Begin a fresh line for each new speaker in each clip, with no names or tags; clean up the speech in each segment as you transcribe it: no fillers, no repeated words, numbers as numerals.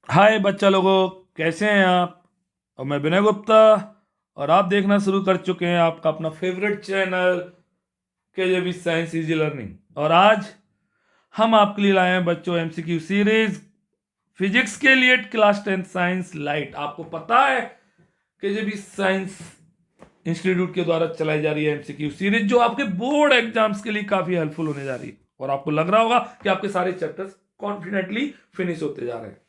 हाय बच्चा लोगों, कैसे हैं आप। और मैं विनय गुप्ता, और आप देखना शुरू कर चुके हैं आपका अपना favourite channel KJB science easy learning. और आज हम आपके लिए लाए हैं बच्चों एमसीक्यू सीरीज फिजिक्स के लिए क्लास 10 साइंस लाइट। आपको पता है केजेबी साइंस इंस्टीट्यूट के द्वारा चलाई जा रही है एमसीक्यू सीरीज, जो आपके बोर्ड एग्जाम्स के लिए काफी हेल्पफुल होने जा रही है। और आपको लग रहा होगा कि आपके सारे चैप्टर्स कॉन्फिडेंटली फिनिश होते जा रहे हैं।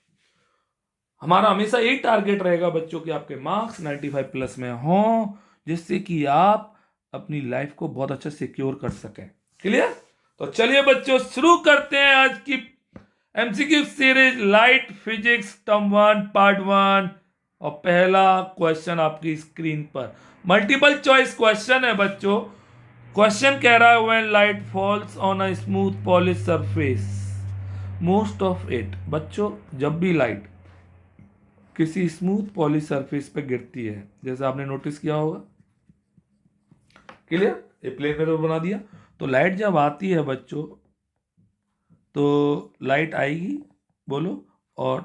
हमारा हमेशा यही टारगेट रहेगा बच्चों कि आपके मार्क्स 95 प्लस में हों, जिससे कि आप अपनी लाइफ को बहुत अच्छा सिक्योर कर सकें। क्लियर? तो चलिए बच्चों, शुरू करते हैं आज की MCQ series light physics term 1 part 1। और पहला क्वेश्चन आपकी स्क्रीन पर मल्टीपल चॉइस क्वेश्चन है बच्चों। क्वेश्चन कह रहा है when light falls on a smooth polish surface most of it. बच्चों, जब भी लाइट किसी स्मूथ पॉलिश सरफेस पे गिरती है, जैसे आपने नोटिस किया होगा। क्लियर? ये प्लेन मिरर बना दिया। तो लाइट जब आती है बच्चों, तो लाइट आएगी, बोलो, और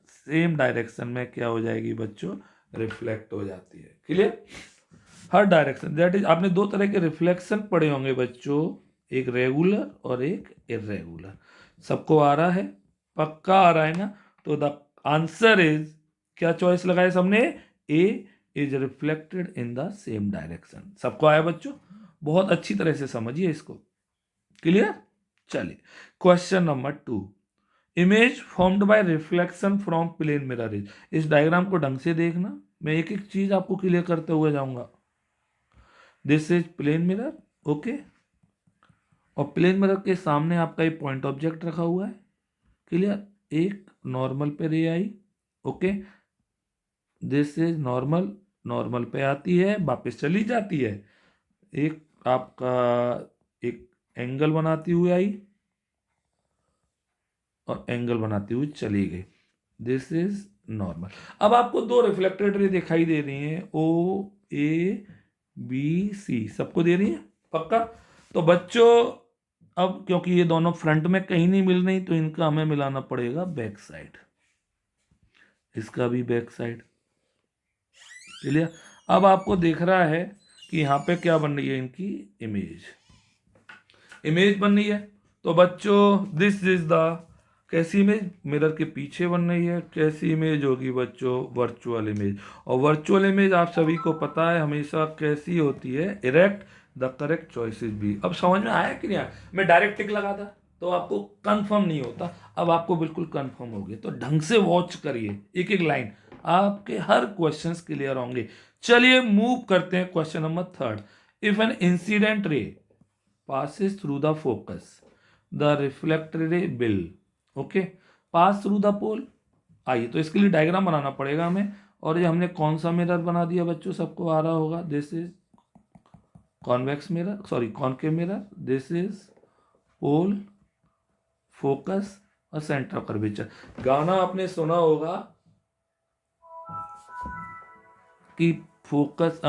सेम डायरेक्शन में क्या हो जाएगी बच्चों? रिफ्लेक्ट हो जाती है। Clear? Her direction, that is, आपने दो तरह के रिफ्लेक्शन पढ़े होंगे बच्चों, एक रेगुलर और एक इरेगुलर। सबको आ रहा है? पक्का आ रहा है ना? तो द आंसर इज, क्या चॉइस लगाए सबने? A is reflected in the same direction. सबको आया बच्चों? बहुत अच्छी तरह से समझिए इसको। क्लियर? चलिए, question number 2। Image formed by reflection from plane mirror is. इस डायग्राम को ढंग से देखना, मैं एक एक चीज आपको क्लियर करते हुए जाऊंगा। This is plane mirror, okay. और प्लेन मिरर के सामने आपका एक पॉइंट ऑब्जेक्ट रखा हुआ है। क्लियर? एक नॉर्मल पे रे आई, okay. This is normal, normal पे आती है, वापस चली जाती है। एक आपका एक एंगल बनाती हुई आई और एंगल बनाती हुई चली गई। This is normal. अब आपको दो रिफ्लेक्टेड रे दिखाई दे रही हैं, ओ ए बी सी, सबको दे रही है? पक्का? तो बच्चों, अब क्योंकि ये दोनों फ्रंट में कहीं नहीं मिल रही, तो इनका हमें मिलाना पड़ेगा बैक साइड। इसका भी बैक साइड। क्लियर? अब आपको दिख रहा है कि यहाँ पे क्या बन रही है, इनकी इमेज, इमेज बन रही है। तो बच्चों, दिस इज द, कैसी इमेज? मिरर के पीछे बन रही है। कैसी इमेज होगी बच्चों? Virtual image. और वर्चुअल इमेज आप सभी को पता है हमेशा कैसी होती है? इरेक्ट। द करेक्ट चॉइसेस भी। अब समझ में आया कि नहीं आया? मैं डायरेक्ट टिक लगाता तो आपको कंफर्म नहीं होता, अब आपको बिल्कुल कंफर्म हो गया। तो ढंग से वॉच करिए एक एक लाइन, आपके हर क्वेश्चंस क्लियर होंगे। चलिए मूव करते हैं question number 3। If an incident ray passes through the focus, the reflected ray will, okay, pass through the pole। आइए, तो इसके लिए डायग्राम बनाना पड़ेगा हमें। और ये हमने कौन सा मिरर बना दिया बच्चों? सबको आ रहा होगा। This is convex mirror, sorry concave mirror. This is pole, focus और सेंटर कर्वेचर। गाना आपने सुना होगा कि फोकस,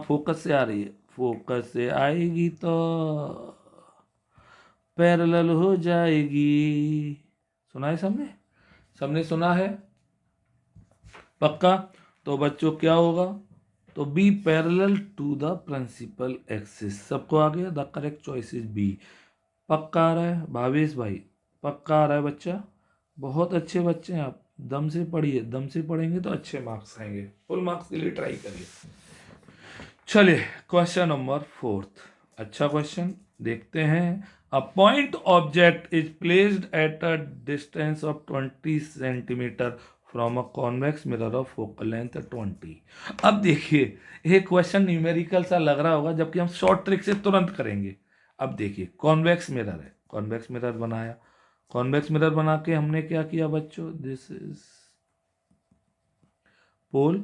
फोकस से आ रही है, फोकस से आएगी तो पैरेलल हो जाएगी। सुना है सबने? सबने सुना है? पक्का? तो बच्चों क्या होगा? तो B parallel to the principal axis. सबको आ गया? The correct choice is B. पक्का आ रहा है भावेश भाई? पक्का आ रहा है बच्चा? बहुत अच्छे बच्चे हैं आप, दम से पढ़िए, दम से पढ़ेंगे तो अच्छे मार्क्स आएंगे। फुल मार्क्स के लिए ट्राई करिए। चलिए, क्वेश्चन नंबर 4। अच्छा क्वेश्चन, देखते हैं। A point object is placed at a distance of 20 centimetre from a convex mirror of focal length 20। अब देखिए, ये क्वेश्चन न्यूमेरिकल सा लग रहा होगा, जबकि हम शॉर्ट ट्रिक से तुरंत करेंगे। अब देखिए, कॉन्वेक्स मिरर है, कॉन्वेक्स मिरर बनाया। कॉन्वेक्स मिरर बना के हमने क्या किया बच्चों? दिस इज पोल,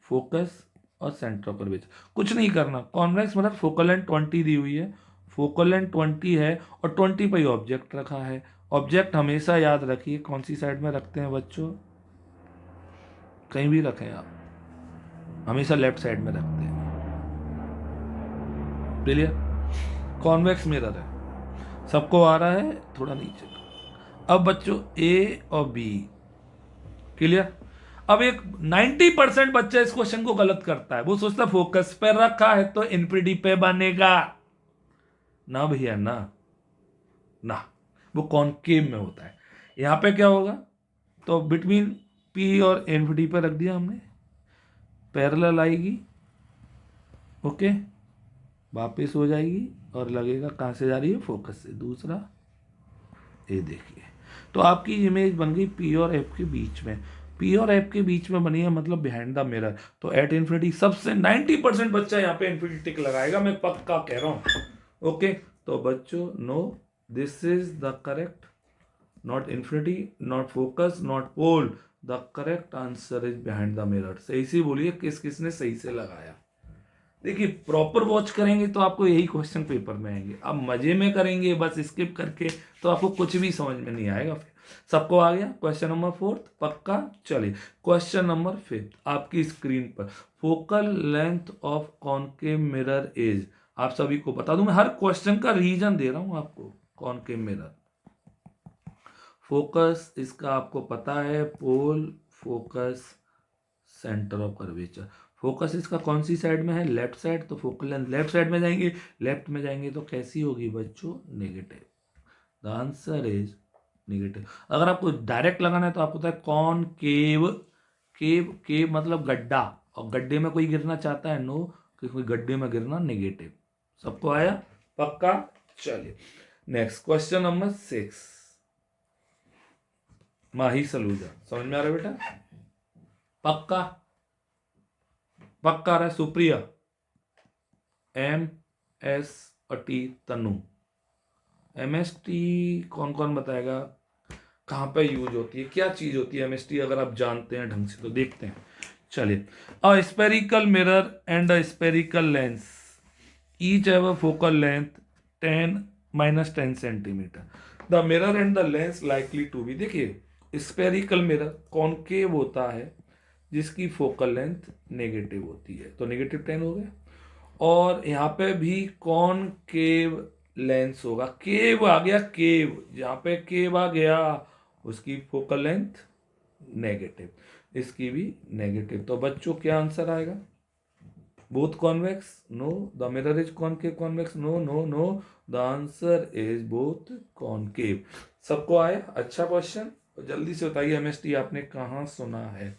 फोकस और सेंटर ऑफ कर्वेचर। कुछ नहीं करना, कॉन्वेक्स मतलब फोकल लेंथ 20 दी हुई है, फोकल लेंथ 20 है और 20 पर ही ऑब्जेक्ट रखा है। ऑब्जेक्ट हमेशा याद रखिए कौन सी साइड में रखते हैं बच्चों, कहीं भी रखें आप, हमेशा लेफ्ट साइड में रखते हैं। क्लियर? कॉन्वेक्स मिरर है, सबको आ रहा है? थोड़ा नीचे। अब बच्चों, ए और बी, क्लियर। अब एक 90% बच्चा इस क्वेश्चन को गलत करता है, वो सोचता है फोकस पे रखा है तो इन्फिनिटी पे बनेगा। ना भैया ना, ना, वो कॉनकेव में होता है। यहां पे क्या होगा, तो बिटवीन पी और इन्फिनिटी पे रख दिया हमने, पैरेलल आएगी, ओके, वापस हो जाएगी और लगेगा कहां से जा रही है, फोकस से। दूसरा ये देखिए, तो आपकी इमेज बन गई पी और एफ के बीच में। पी और एफ के बीच में बनी है, मतलब बिहाइंड द मिरर। तो एट इन्फिनिटी सबसे 90% बच्चा यहाँ पे इन्फिनिटी टिक लगाएगा, मैं पक्का कह रहा हूं। ओके, तो बच्चों no, this is the correct, not infinity, not focus, not pole, the correct answer is behind the mirror. सही से बोलिए किस किसने सही से लगाया। देखिए प्रॉपर वॉच करेंगे तो आपको यही क्वेश्चन पेपर में आएंगे। अब मजे में करेंगे बस स्किप करके तो आपको कुछ भी समझ में नहीं आएगा। फिर सबको आ गया क्वेश्चन नंबर 4 पक्का। चलिए क्वेश्चन नंबर 5 आपकी स्क्रीन पर, focal length of concave mirror is. आप सभी को बता दूं, मैं हर क्वेश्चन का रीजन दे रहा हूं आपको। कॉनकेव मिरर, फोकस इसका आपको पता है, pole, focus, centre of curvature. Focus इसका कौन सी साइड में है, लेफ्ट साइड, तो फोकल लेंथ लेफ्ट साइड में जाएंगे। लेफ्ट में जाएंगे तो कैसी होगी बच्चों, negative. The answer is negative. अगर आपको डायरेक्ट लगाना है तो आपको होता है कौन केव, केव केव मतलब गड्ढा, और गड्ढे में कोई गिरना चाहता है, नो, कि कोई गड्ढे में गिरना नेगेटिव। सबको आया पक्का। चलिए नेक्स्ट क्वेश्चन नंबर 6, माही सलूजा। समझ में आ रहा है बेटा, पक्का, पक्का आ रहा है। सुप्रिया, एम एस टी, तनु। एम एस टी कौन कौन बताएगा, कहाँ पे यूज होती है, क्या चीज होती है एम एस टी, अगर आप जानते हैं ढंग से तो देखते हैं। चलिए, a spherical mirror and a spherical lens each have a focal length 10 -10 centimetre. The mirror and the lens likely to be. देखिए स्पेरिकल मिरर कॉनकेव होता है जिसकी फोकल लेंथ नेगेटिव होती है, तो -10 हो गया। और यहाँ पे भी कॉनकेव लेंस होगा, केव आ गया, केव, जहाँ पे केव आ गया उसकी फोकल लेंथ नेगेटिव, इसकी भी नेगेटिव। तो बच्चों क्या आंसर आएगा, both convex, no, the mirror is concave convex, no no no, the answer is both concave. सबको आया, अच्छा क्वेश्चन। तो जल्दी से बताइए एमएसटी आपने कहाँ सुना है।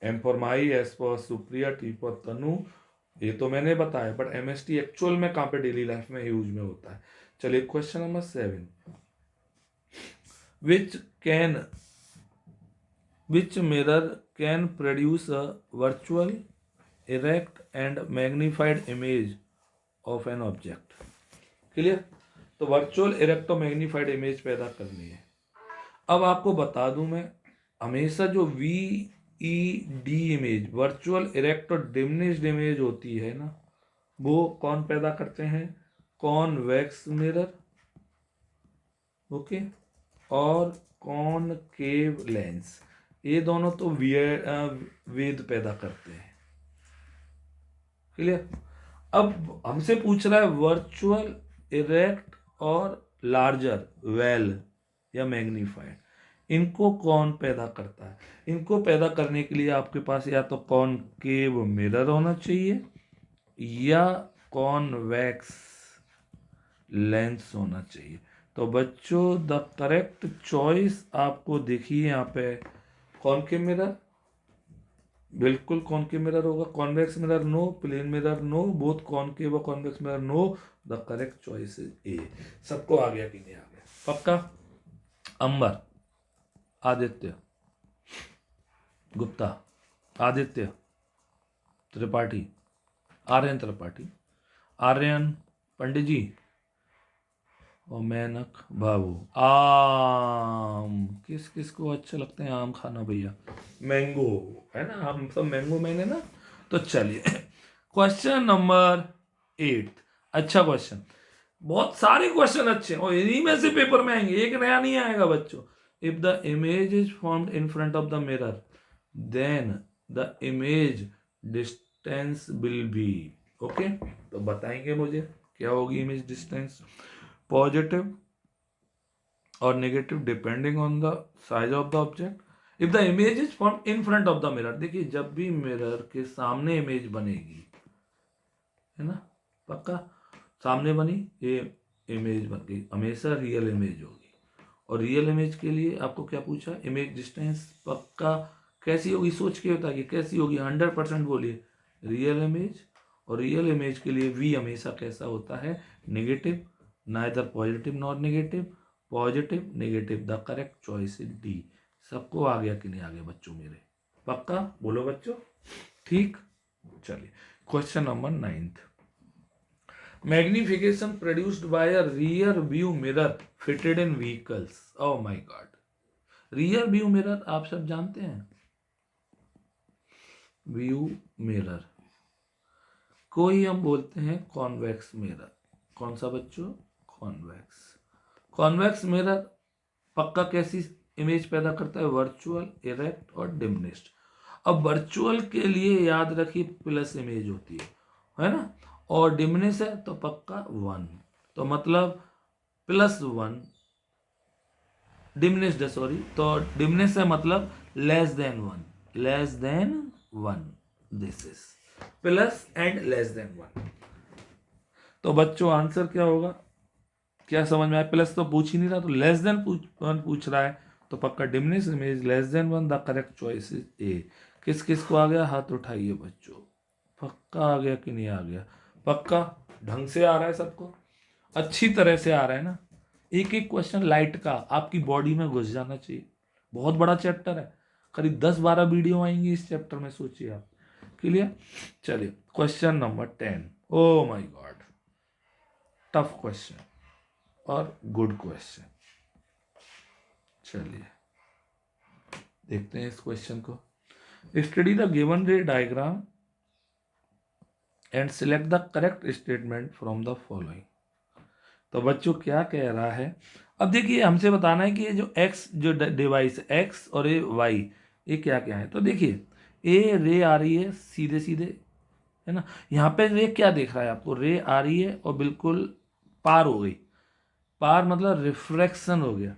M for my, S for Supriya, T for Tanu, ये तो मैंने बताया, बट एमएसटी एक्चुअल में कहाँ पे डेली लाइफ में यूज में होता है। चलिए question number 7, which can, which mirror can produce a virtual erect and magnified image of an object. Clear, तो वर्चुअल इरेक्ट और मैग्नीफाइड इमेज पैदा करनी है। अब आपको बता दूं मैं, हमेशा जो V E D image, virtual erect और डिमिनिश्ड इमेज होती है ना, वो कौन पैदा करते हैं, कॉन्वेक्स मिरर, ओके, और कॉनकेव लेंस। ये दोनों तो वेद पैदा करते हैं। क्लियर। अब हमसे पूछ रहा है वर्चुअल इरेक्ट और लार्जर वेल या मैग्नीफाइड, इनको कौन पैदा करता है। इनको पैदा करने के लिए आपके पास या तो कॉनकेव मिरर होना चाहिए या कॉन्वेक्स लेंस होना चाहिए। तो बच्चों द करेक्ट चॉइस आपको देखिए यहाँ पे, कॉनकेव मिरर, बिल्कुल कॉनकेव मिरर होगा। Convex mirror no, plane mirror no, both concave और convex mirror no, the correct choice is A. सबको आ गया कि नहीं आ गया, पक्का। अंबर, आदित्य गुप्ता, आदित्य त्रिपाठी, आर्यन त्रिपाठी, आर्यन पंडित जी, और मेनक बाबू। आम, किस किस को अच्छा लगता है आम खाना भैया, मैंगो, है ना, हम सब मैंगो मैंने ना। तो चलिए क्वेश्चन नंबर 8, अच्छा क्वेश्चन, बहुत सारे क्वेश्चन अच्छे हैं और इन्हीं में से पेपर में आएंगे, एक नया नहीं आएगा बच्चों। If the image is formed in front of the mirror then the image distance will be, okay, तो बताएंगे मुझे क्या होगी इमेज डिस्टेंस, पॉजिटिव और negative depending on the size of the object, if the image is form in front of the mirror, देखिए जब भी mirror के सामने इमेज बनेगी, है ना, पक्का सामने बनी, ये इमेज बन गई, हमेशा रियल इमेज होगी। और रियल इमेज के लिए आपको क्या पूछा, इमेज डिस्टेंस, पक्का कैसी होगी, सोच के बताइए कैसी होगी, 100% बोलिए रियल इमेज। और रियल इमेज के लिए वी हमेशा कैसा होता है, negative, neither positive nor negative, positive negative, the correct choice is D. सबको आ गया कि नहीं आ गया बच्चों मेरे, पक्का बोलो बच्चों, ठीक। चलिए question number 9th, magnification produced by a rear view mirror fitted in vehicles. Oh my God, rear view mirror आप सब जानते हैं, व्यू मिरर को ही हम बोलते हैं कॉन्वेक्स मिरर। कौन सा बच्चों, कॉन्वेक्स। कॉन्वेक्स मिरर पक्का कैसी इमेज पैदा करता है, वर्चुअल, इरेक्ट और डिमिनिश्ड। अब वर्चुअल के लिए याद रखिए प्लस इमेज होती है ना, और डिमिनिश है तो पक्का 1, तो मतलब +1, डिमिनिश्ड है सॉरी, तो डिमिनिश है मतलब less than 1, this is plus and less than 1। तो बच्चों आंसर क्या होगा, क्या समझ में आया, प्लस तो पूछ ही नहीं रहा, तो लेस देन 1 पूछ रहा है, तो पक्का diminish image less than 1, the correct choice is ए। किस किस को आ गया, हाथ उठाइए बच्चों, पक्का आ गया कि नहीं आ गया, पक्का ढंग से आ रहा है सबको, अच्छी तरह से आ रहा है ना। एक एक क्वेश्चन लाइट का आपकी बॉडी में घुस जाना चाहिए, बहुत बड़ा चैप्टर है, करीब 10-12 वीडियो आएंगी इस चैप्टर में, सोचिए आप, क्लियर। चलिए question number 10, oh my God, tough question और गुड क्वेश्चन। चलिए देखते हैं इस क्वेश्चन को, स्टडी द गिवन रे diagram and select the correct statement from the following. तो बच्चों क्या कह रहा है, अब देखिए हमसे बताना है कि ये जो एक्स जो डिवाइस एक्स और ये वाई, ये क्या क्या है। तो देखिए ए रे आ रही है सीधे सीधे, है ना, यहाँ पे रे क्या देख रहा है आपको, रे आ रही है और बिल्कुल पार हो गई, पार मतलब रिफ्रैक्शन हो गया,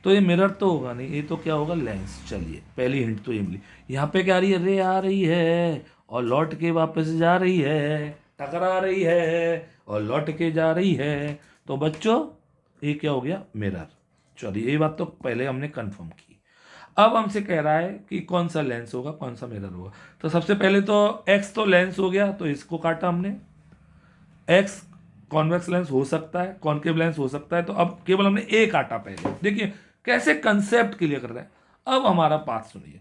तो ये मिरर तो होगा नहीं, ये तो क्या होगा, लेंस। चलिए पहली हिंट तो ये मिली, यहाँ पे क्या आ रही है, रे आ रही है और लौट के वापस जा रही है, टकरा रही है और लौट के जा रही है, तो बच्चों ये क्या हो गया, मिरर। चलिए ये बात तो पहले हमने कंफर्म की। अब हमसे कह रहा है कि कौन सा लेंस होगा कौन सा मिरर होगा, तो सबसे पहले तो एक्स तो लेंस हो गया, तो इसको काटा हमने, एक्स कॉन्वेक्स लेंस हो सकता है, कॉनकेव लेंस हो सकता है, तो अब केवल हमने ए काटा पहले। देखिए कैसे कंसेप्ट क्लियर कर रहे हैं। अब हमारा पाथ सुनिए,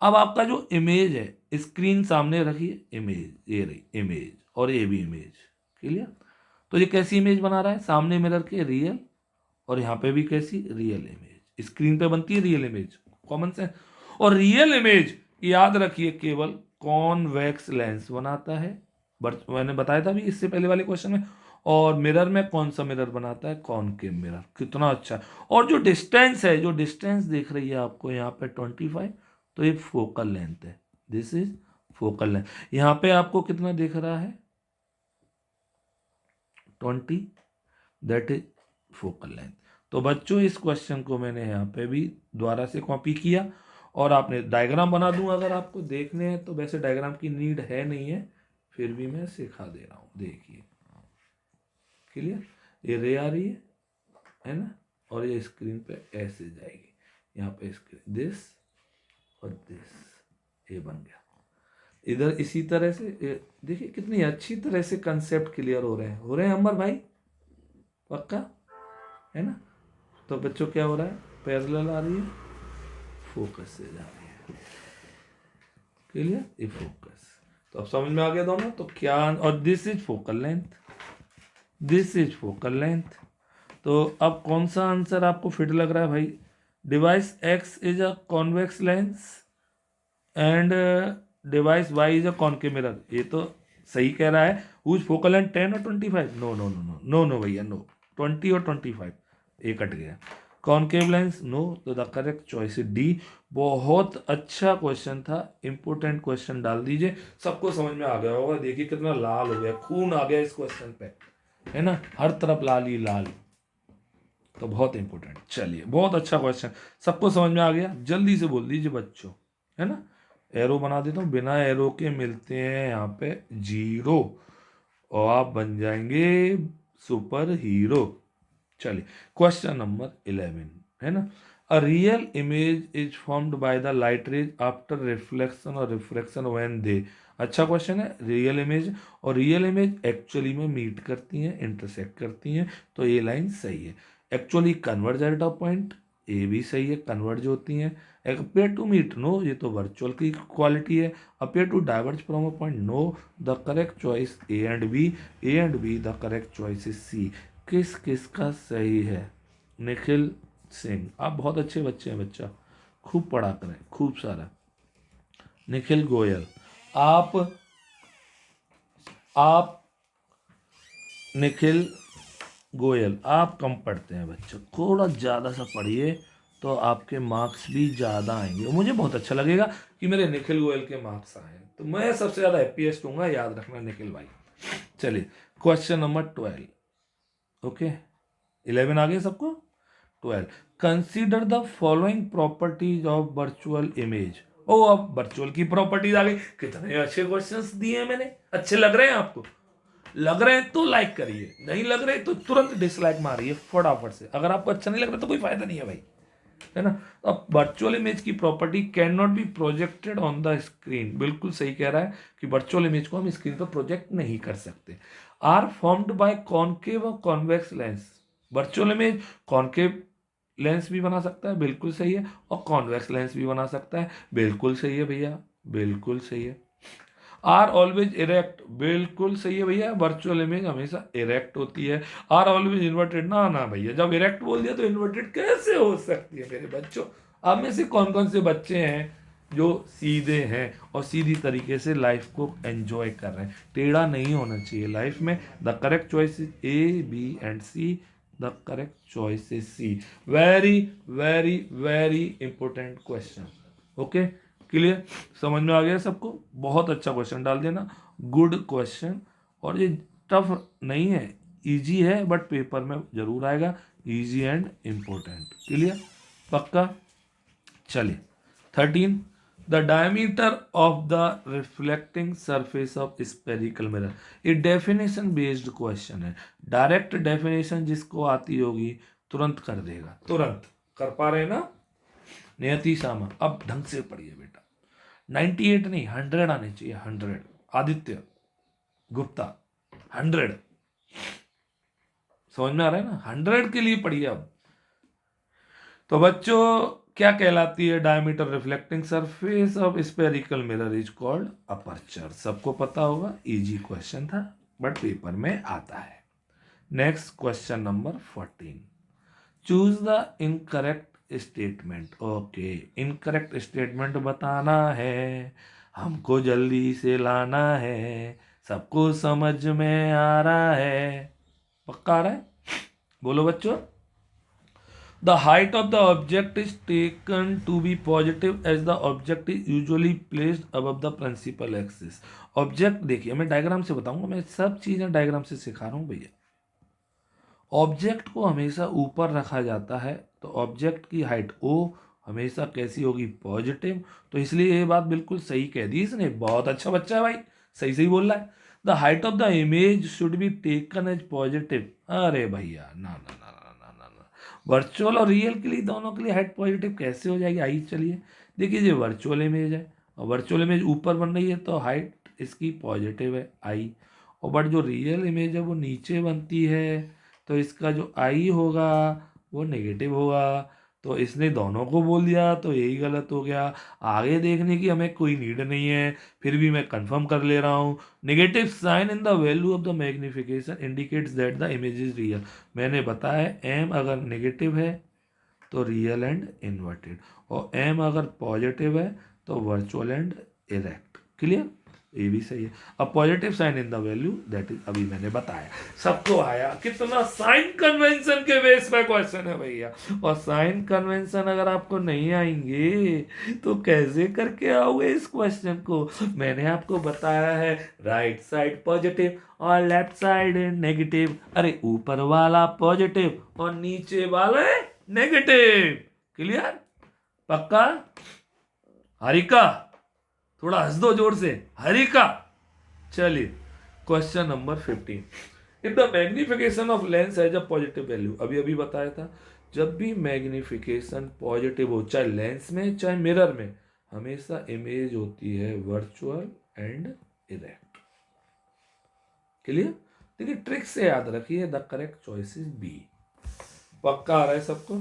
अब आपका जो इमेज है स्क्रीन सामने रखिए, इमेज ये रही इमेज और ये भी इमेज, क्लियर। तो ये कैसी इमेज बना रहा है, सामने मिरर के रियल, और यहाँ पे भी कैसी, रियल इमेज, स्क्रीन पे बनती है रियल इमेज, कॉमन सेंस। और रियल इमेज याद रखिए केवल कॉन्वेक्स लेंस बनाता है, मैंने बताया था भी इससे पहले वाले क्वेश्चन में। और मिरर में कौन सा मिरर बनाता है, कॉनकेव मिरर, कितना अच्छा है। और जो डिस्टेंस है, जो डिस्टेंस दिख रही है आपको यहाँ पे 25, तो ये फोकल लेंथ है, दिस इज फोकल लेंथ। यहाँ पे आपको कितना दिख रहा है, 20, दैट इज फोकल लेंथ। तो बच्चों इस क्वेश्चन को मैंने यहाँ पे भी दोबारा से कॉपी किया, और आपने डायग्राम बना दूं अगर आपको देखने हैं तो, वैसे डायग्राम की नीड है नहीं है, फिर भी मैं सिखा दे रहा हूँ, देखिए क्लियर। ये रे आ रही है ना, और ये स्क्रीन पे ऐसे जाएगी, यहाँ पे स्क्रीन दिस और दिस, ये बन गया इधर। इसी तरह से देखिए कितनी अच्छी तरह से कंसेप्ट क्लियर हो रहे हैं अमर भाई, पक्का है ना। तो बच्चों क्या हो रहा है, पैरेलल आ रही है, फोकस से जा रही है, क्लियर, ये फोकस। तो अब समझ में आ गया दोनों, तो क्या, और this is focal length, this is focal length. तो अब कौन सा आंसर आपको फिट लग रहा है भाई, device X is a convex lens and device Y is a concave mirror, ये तो सही कह रहा है। हुज फोकल लेंथ 10 और 25, no no no no no no भैया नो, 20 और 25, ये कट गया। कॉनकेव लेंस नो, तो द करेक्ट चॉइस डी। बहुत अच्छा क्वेश्चन था, इंपोर्टेंट क्वेश्चन डाल दीजिए, सबको समझ में आ गया होगा। देखिए कितना लाल हो गया, खून आ गया इस क्वेश्चन पे, है ना, हर तरफ लाल ही लाल, तो बहुत इंपॉर्टेंट। चलिए, बहुत अच्छा क्वेश्चन, सबको समझ में आ गया? जल्दी से बोल दीजिए बच्चों, है ना। एरो बना देता हूँ, बिना एरो के मिलते हैं यहाँ पे 0 और आप बन जाएंगे सुपर हीरो। चलिए, क्वेश्चन नंबर 11, है ना। A real image is formed by the light rays after reflection और रिफ्रैक्शन व्हेन दे। अच्छा क्वेश्चन है। रियल इमेज और रियल इमेज एक्चुअली में मीट करती हैं, इंटरसेक्ट करती हैं, तो ये लाइन सही है। Actually converge at a point, ये भी सही है, कन्वर्ज होती हैं। अपेयर टू मीट, नो, ये तो वर्चुअल की क्वालिटी है। Appear to diverge from a point, no. The correct choice A and B, the correct choice is C. किस किस का सही है? निखिल सिंह, आप बहुत अच्छे बच्चे हैं बच्चा, खूब पढ़ा करें, खूब सारा। निखिल गोयल, आप निखिल गोयल, आप कम पढ़ते हैं बच्चा, थोड़ा ज़्यादा सा पढ़िए तो आपके मार्क्स भी ज़्यादा आएंगे। मुझे बहुत अच्छा लगेगा कि मेरे निखिल गोयल के मार्क्स आए, तो मैं सबसे ज़्यादा हैप्पीएस्ट दूंगा, याद रखना निखिल भाई। चलिए, क्वेश्चन नंबर 12, ओके। 11 आ गए सबको। 12, consider the following properties of virtual image. ओ, अब वर्चुअल की प्रॉपर्टीज आ गई। कितने अच्छे क्वेश्चंस दिए हैं मैंने, अच्छे लग रहे हैं आपको? लग रहे हैं तो लाइक करिए, नहीं लग रहे तो तुरंत डिसलाइक मारिए फटाफट से। अगर आपको अच्छा नहीं लग रहा तो कोई फायदा नहीं है भाई, है ना। अब वर्चुअल इमेज की property can not be projected on the screen, बिल्कुल सही कह रहा है कि वर्चुअल इमेज को हम स्क्रीन पर प्रोजेक्ट नहीं कर सकते। आर फॉर्म्ड बाय कॉनकेव और convex lens, virtual image concave lens भी बना सकता है, बिल्कुल सही है, और कॉन्वेक्स लेंस भी बना सकता है, बिल्कुल सही है भैया, बिल्कुल सही है। आर ऑलवेज इरेक्ट, बिल्कुल सही है भैया, वर्चुअल इमेज हमेशा इरेक्ट होती है। आर ऑलवेज इन्वर्टेड, ना ना भैया, जब इरेक्ट बोल दिया तो इन्वर्टेड कैसे हो सकती है मेरे बच्चों? आप में से कौन कौन से बच्चे हैं जो सीधे हैं और सीधी तरीके से लाइफ को एंजॉय कर रहे हैं? टेढ़ा नहीं होना चाहिए लाइफ में। The correct choice is A, B and C, the correct choice is C. Very very very important question, okay, clear, समझ में आ गया सबको? बहुत अच्छा क्वेश्चन डाल देना, गुड क्वेश्चन। और ये टफ नहीं है, इजी है, बट पेपर में जरूर आएगा, इजी एंड इम्पोर्टेंट, क्लियर, पक्का। चलिए, 13, the diameter of the reflecting surface of spherical mirror. ये डेफिनेशन बेस्ड क्वेश्चन है, डायरेक्ट डेफिनेशन जिसको आती होगी तुरंत कर देगा, तुरंत कर पा रहे ना नियति सामा? अब ढंग से पढ़िए बेटा, 98 नहीं 100 आने चाहिए, 100। आदित्य गुप्ता 100, समझ में आ रहा है ना? 100 के लिए पढ़िए अब। तो बच्चों, क्या कहलाती है diameter reflecting surface of spherical mirror? Is called aperture. सबको पता होगा, इजी क्वेश्चन था बट पेपर में आता है। Next question number 14, choose the incorrect statement. Okay, incorrect statement बताना है, हमको जल्दी से लाना है, सबको समझ में आ रहा है, पक्का आ रहा है? बोलो बच्चों। The height of the object is taken to be positive as the object is usually placed above the principal axis. Object देखिए, मैं डायग्राम से बताऊंगा, मैं सब चीजें डायग्राम से सिखा रहा हूं भैया। ऑब्जेक्ट को हमेशा ऊपर रखा जाता है, तो ऑब्जेक्ट की हाइट ओ हमेशा कैसी होगी? पॉजिटिव। तो इसलिए ये बात बिल्कुल सही कह दी इसने, बहुत अच्छा बच्चा है भाई, सही सही बोल रहा है। The height of the image should be taken as positive. अरे भैया, ना ना ना ना ना ना ना, वर्चुअल और रियल के लिए, दोनों के लिए हाइट पॉजिटिव कैसे हो जाएगी? आइए चलिए देखिए, ये वर्चुअल इमेज है और वर्चुअल इमेज ऊपर बन रही है तो हाइट इसकी पॉजिटिव है आई, और बट जो रियल इमेज है वो नीचे बनती है तो इसका जो आई होगा वो नेगेटिव होगा। तो इसने दोनों को बोल दिया तो यही गलत हो गया। आगे देखने की हमें कोई नीड नहीं है, फिर भी मैं कंफर्म कर ले रहा हूँ। Negative sign in the value of the magnification indicates that the image is real. मैंने बताया एम अगर नेगेटिव है तो रियल एंड इन्वर्टेड, और एम अगर पॉजिटिव है तो वर्चुअल एंड इरेक्ट। क्लियर, ये भी सही है। अब positive sign in the value, that is अभी मैंने बताया, सबको आया। कितना साइन कन्वेंशन के बेस पे क्वेश्चन है भैया, और साइन कन्वेंशन अगर आपको नहीं आएंगे तो कैसे करके आओगे इस क्वेश्चन को। मैंने आपको बताया है राइट साइड पॉजिटिव और लेफ्ट साइड नेगेटिव, अरे ऊपर वाला पॉजिटिव और नीचे वाले नेगेटिव। क्लियर, पक्का। हरिका थोड़ा हंस दो जोर से, हरिका। चलिए question number 15, if the magnification of lens has a positive value, अभी अभी बताया था, जब भी मैग्निफिकेशन पॉजिटिव हो, चाहे लेंस में चाहे मिरर में, हमेशा इमेज होती है वर्चुअल एंड इरेक्ट। क्लियर, देखिए ट्रिक से याद रखिए, the correct choice is B. पक्का आ रहा है सबको,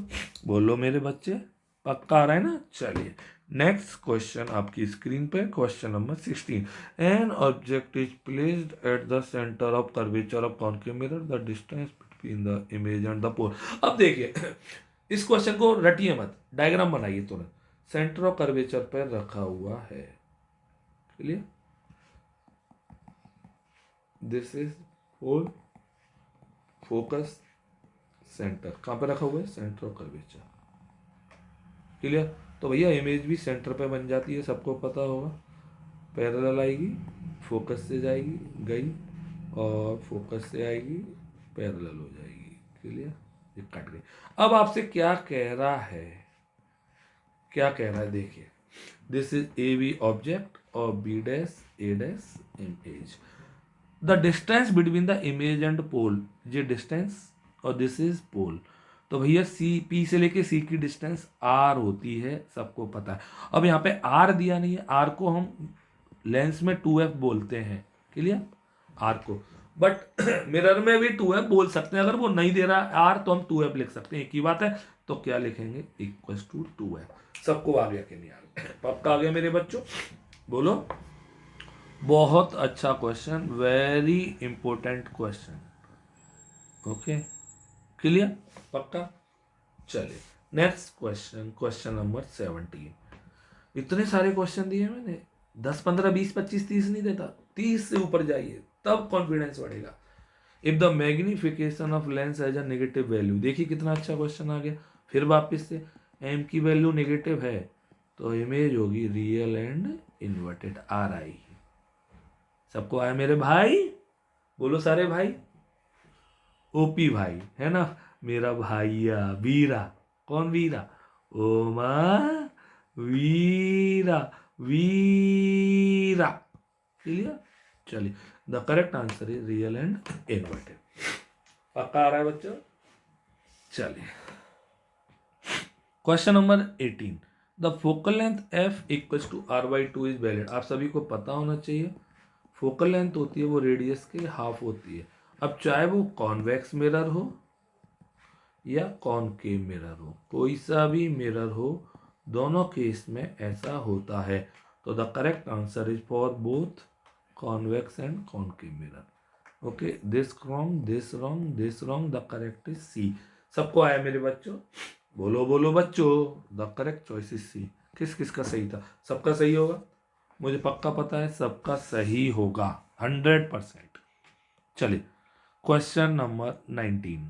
बोलो मेरे बच्चे, पक्का आ रहा है ना। चलिए नेक्स्ट क्वेश्चन आपकी स्क्रीन पे, question number 16, an object is placed at the centre of curvature of concave mirror, the distance between the image and the pole. अब देखिए इस क्वेश्चन को रटिए मत, डायग्राम बनाइए तुरंत। सेंटर ऑफ कर्वेचर पर रखा हुआ है, clear, this is pole, focus, centre. कहां पे रखा हुआ है, सेंटर ऑफ कर्वेचर। क्लियर, तो भैया इमेज भी सेंटर पे बन जाती है, सबको पता होगा। पैरेलल आएगी, फोकस से जाएगी, गई, और फोकस से आएगी, पैरेलल हो जाएगी। क्लियर, ये कट गई। अब आपसे क्या कह रहा है, क्या कह रहा है, देखिए, this is A B object और B dash A dash image, the distance between the image and pole, ये डिस्टेंस और दिस इज पोल। तो भैया सी, पी से लेके सी की डिस्टेंस आर होती है, सबको पता है। अब यहाँ पे आर दिया नहीं है, आर को हम लेंस में 2f बोलते हैं, क्लियर, आर को, बट मिरर में भी 2f बोल सकते हैं। अगर वो नहीं दे रहा आर तो हम 2f लिख सकते हैं, एक ही बात है। तो क्या लिखेंगे, इक्वल टू 2f। सबको आ गया कि नहीं आ गया, पक्का आ गया मेरे बच्चों, बोलो। बहुत अच्छा question, very important question, okay, clear, पक्का। चलिए नेक्स्ट क्वेश्चन, क्वेश्चन नंबर 17, इतने सारे क्वेश्चन दिए मैंने, 10 15 20 25 30 नहीं देता, 30 से ऊपर जाइए तब कॉन्फिडेंस बढ़ेगा। If the magnification of lens as a negative value, देखिए कितना अच्छा क्वेश्चन आ गया। फिर वापस से, एम की वैल्यू नेगेटिव है तो इमेज होगी रियल एंड इन्वर्टेड, आर आई। सबको आया मेरे भाई, बोलो सारे भाई, ओपी भाई है ना, मेरा भाईया वीरा, कौन वीरा, ओमा वीरा, वीरा। क्लियर, चलिए the correct answer is real and inverted. पक्का आ रहा है बच्चों। चलिए question number 18, the focal length F equals to R by 2 is valid. आप सभी को पता होना चाहिए, फोकल लेंथ होती है वो रेडियस के हाफ होती है। अब चाहे वो कॉन्वेक्स मिरर हो या कॉनकेव मिरर हो, कोई सा भी मिरर हो, दोनों केस में ऐसा होता है। तो the correct answer is for both convex and concave mirror. Okay, this wrong, this wrong, this wrong, the correct is C. सबको आया मेरे बच्चों, बोलो बोलो बच्चों, the correct choice is C. किस किस का सही था, सबका सही होगा, मुझे पक्का पता है सबका सही होगा 100%। चलिए question number 19,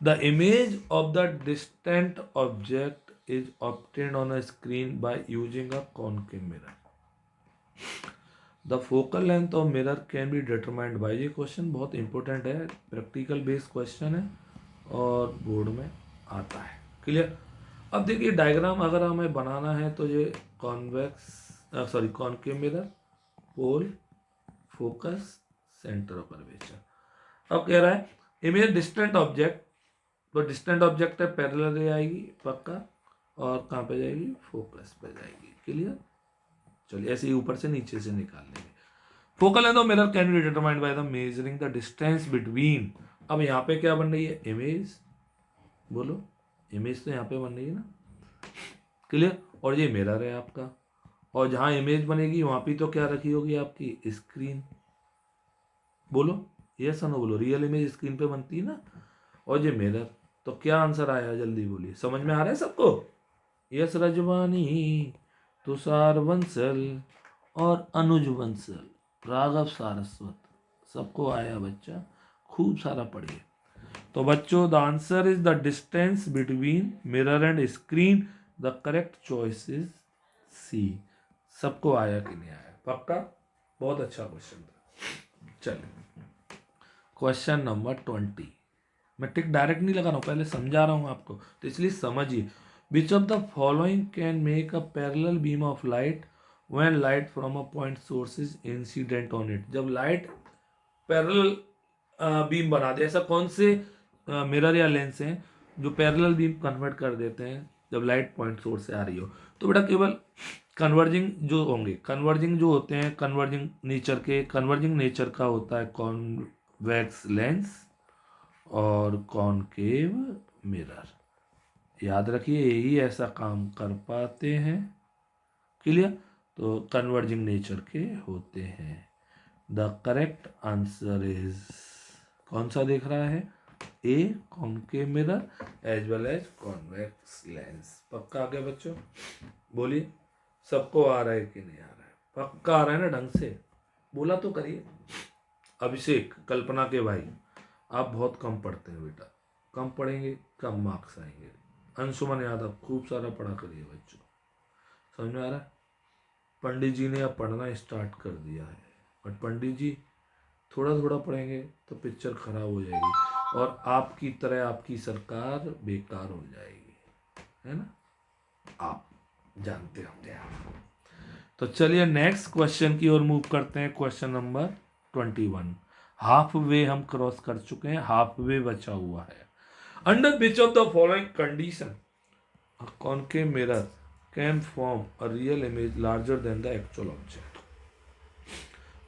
the image of the distant object is obtained on a screen by using a concave mirror. The focal length of mirror can be determined by, ये क्वेश्चन बहुत इंपॉर्टेंट है, प्रैक्टिकल बेस्ड क्वेश्चन है और board में आता है। Clear, अब देखिए डायग्राम अगर हमें बनाना है तो ये convex sorry concave mirror, pole, focus, centre of curvature. अब कह रहा है इमेज डिस्टेंट ऑब्जेक्ट, तो डिस्टेंट ऑब्जेक्ट है, पैरेलल रे आएगी पक्का, और कहाँ पे जाएगी, फोकस पे जाएगी। क्लियर, चलिए ऐसे ही ऊपर से नीचे से निकाल लेंगे। Focal length of mirror can be determined by the measuring the distance between. अब यहाँ पे क्या बन रही है, इमेज, बोलो, इमेज तो यहाँ पे बन रही है ना, क्लियर, और ये मिरर है आपका, और जहाँ इमेज बनेगी वहाँ पे तो क्या रखी होगी आपकी स्क्रीन। बोलो यस नो, बोलो, रियल इमेज स्क्रीन पे बनती है ना, और ये मिरर। तो क्या आंसर आया, जल्दी बोलिए, समझ में आ रहा है सबको। यस रजवानी, तुषार बंसल और अनुज बंसल, राघव सारस्वत, सबको आया बच्चा, खूब सारा पढ़िए। तो बच्चों the answer is the distance between mirror and screen, the correct choice is C. सबको आया कि नहीं आया? पक्का? बहुत अच्छा क्वेश्चन था। चलिए क्वेश्चन नंबर 20। मैं टिक डायरेक्ट नहीं लगा रहा हूँ, पहले समझा रहा हूँ आपको, तो इसलिए समझिए। Which of the following can make a parallel beam of light when light from a point source is incident on it. जब लाइट पैरेलल बीम बना दे, ऐसा कौन से मिरर या लेंस हैं जो पैरेलल बीम कन्वर्ट कर देते हैं जब लाइट पॉइंट सोर्स से आ रही हो? तो बेटा केवल कन्वर्जिंग जो होंगे, कन्वर्जिंग जो होते हैं, कन्वर्जिंग नेचर का होता है कॉन्वेक्स लेंस और कॉनकेव मिरर। याद रखिए यही ऐसा काम कर पाते हैं। क्लियर? तो कन्वर्जिंग नेचर के होते हैं। द करेक्ट आंसर इज कौन सा दिख रहा है? A, concave mirror as well as convex lens. पक्का आ गया बच्चों? बोलिए सबको आ रहा है कि नहीं आ रहा है? पक्का आ रहा है ना? ढंग से बोला तो करिए। अभिषेक, कल्पना के भाई, आप बहुत कम पढ़ते हैं बेटा, कम पढ़ेंगे कम मार्क्स आएंगे। अंशुमन यादव, खूब सारा पढ़ा करिए बच्चों। समझ में आ रहा है? पंडित जी ने अब पढ़ना स्टार्ट कर दिया है, बट पंडित जी थोड़ा थोड़ा पढ़ेंगे तो पिक्चर खराब हो जाएगी और आपकी तरह आपकी सरकार बेकार हो जाएगी, है ना? आप जानते होंगे आप। तो चलिए नेक्स्ट क्वेश्चन की ओर मूव करते हैं। Question number 21। हाफ वे हम क्रॉस कर चुके हैं, हाफ वे बचा हुआ है। Under which of the following condition a concave mirror can form a real image larger than the actual object?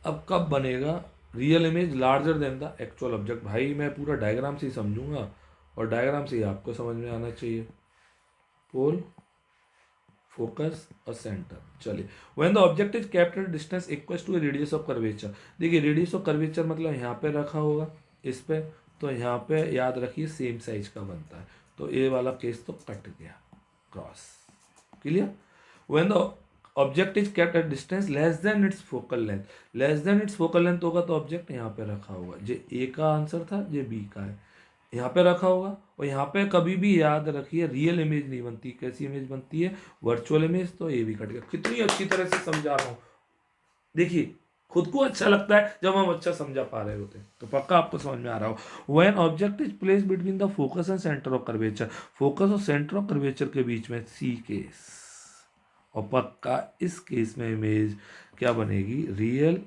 अब कब बनेगा real image larger than the actual object? भाई मैं पूरा डायग्राम से ही समझूंगा और डायग्राम से ही आपको समझ में आना चाहिए। पोल, फोकस और सेंटर। चलिए when the object is kept at distance equal to radius of curvature. देखिए रेडियस ऑफ कर्वेचर मतलब यहाँ पे रखा होगा इस पे, तो यहाँ पे याद रखिए सेम साइज का बनता है, तो ये वाला केस तो कट गया, cross. Clear? When the object is kept at distance less than it's focal length, less than it's focal length होगा तो ऑब्जेक्ट यहाँ पे रखा होगा। जे ए का आंसर था, जे बी का है, यहाँ पे रखा होगा। और यहाँ पे कभी भी याद रखिए रियल इमेज नहीं बनती, कैसी इमेज बनती है? Virtual image. तो ये भी कट गया। कितनी अच्छी तरह से समझा रहा हूँ, देखिए खुद को अच्छा लगता है जब हम अच्छा समझा पा रहे होते हैं। तो पक्का आपको समझ में आ रहा हो। When object is place between the focus and centre of curvature, focus और सेंटर ऑफ कर्वेचर के बीच में सी केस, और पक्का इस केस में इमेज क्या बनेगी? Real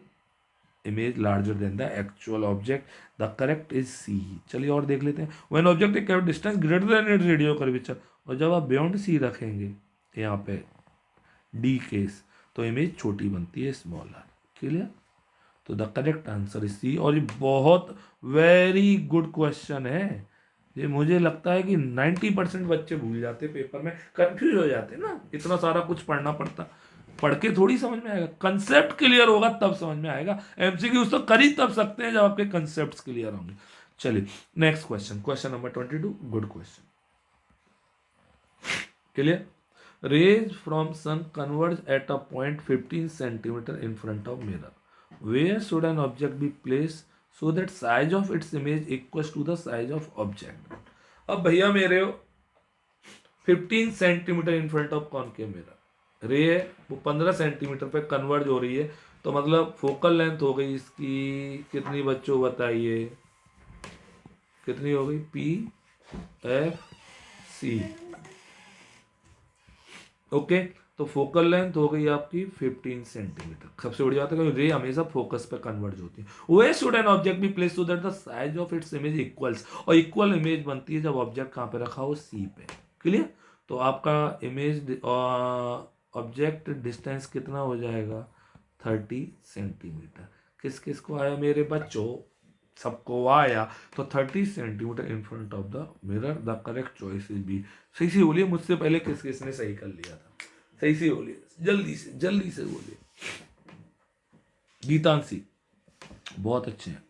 image larger than the actual object. The correct is C. चलिए और देख लेते हैं। When object is kept distance greater than its radius curvature, और जब आप बियॉन्ड सी रखेंगे यहाँ पे डी केस, तो इमेज छोटी बनती है, स्मॉलर। क्लियर? तो the correct answer is C. और ये बहुत वेरी गुड क्वेश्चन है। ये मुझे लगता है कि 90% बच्चे भूल जाते पेपर में, कंफ्यूज हो जाते ना, इतना सारा कुछ पढ़ना पड़ता, पढ़ के थोड़ी समझ में आएगा। कंसेप्ट क्लियर होगा तब समझ में आएगा। एमसीक्यूज तो कर ही तब सकते हैं जब आपके कंसेप्ट क्लियर होंगे। चलिए next question, question number 22। Good question. Clear? Rays from sun converge at a point 15 centimeter in front of mirror. Where should an object be placed so that size of its image equals to the size of object? अब भैया मेरे 15 centimetre in front of concave mirror, रे है वो 15 centimetre पे converge हो रही है, तो मतलब फोकल लेंथ हो गई इसकी कितनी बच्चों बताइए? कितनी हो गई? P F C. ओके, तो फोकल लेंथ हो गई आपकी 15 सेंटीमीटर। सबसे बड़ी बात है कि रे हमेशा फोकस पे कन्वर्ज होती है। Where should an object be place so that the size of its image equals, और इक्वल इमेज बनती है जब ऑब्जेक्ट कहाँ पे रखा हो? सी पे। क्लियर? तो आपका इमेज ऑब्जेक्ट डिस्टेंस कितना हो जाएगा? 30 सेंटीमीटर। किस किस को आया मेरे बच्चों? सबको आया। तो 30 centimetre in front of the mirror. The correct choice is B. सही से बोलिए, मुझसे पहले किस किसने सही कर लिया था? सही से बोलिए, जल्दी से बोलिए। गीतांशी बहुत अच्छे हैं,